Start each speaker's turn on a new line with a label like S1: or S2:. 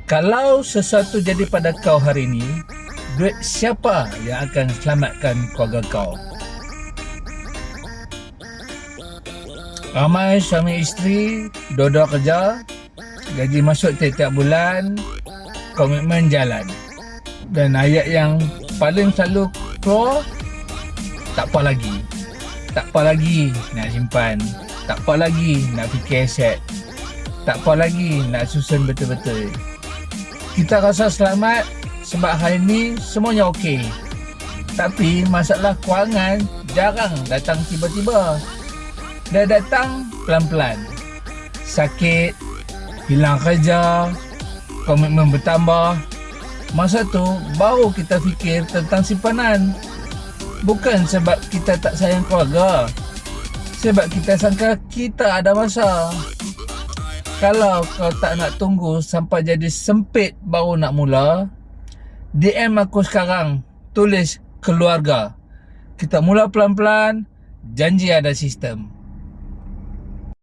S1: Kalau sesuatu jadi pada kau hari ini, duit siapa yang akan selamatkan keluarga kau? Ramai suami isteri dua-dua kerja, gaji masuk tiap-tiap bulan, komitmen jalan. Dan ayat yang paling selalu keluar, tak apa lagi. Tak apa lagi nak simpan. Tak apa lagi nak fikir aset. Tak apa lagi nak susun betul-betul. Kita rasa selamat sebab hari ni semuanya okey. Tapi masalah kewangan jarang datang tiba-tiba. Dia datang pelan-pelan. Sakit, hilang kerja, komitmen bertambah. Masa tu baru kita fikir tentang simpanan. Bukan sebab kita tak sayang keluarga, sebab kita sangka kita ada masa. Kalau kau tak nak tunggu sampai jadi sempit baru nak mula, DM aku sekarang, tulis keluarga. Kita mula pelan-pelan, janji ada sistem.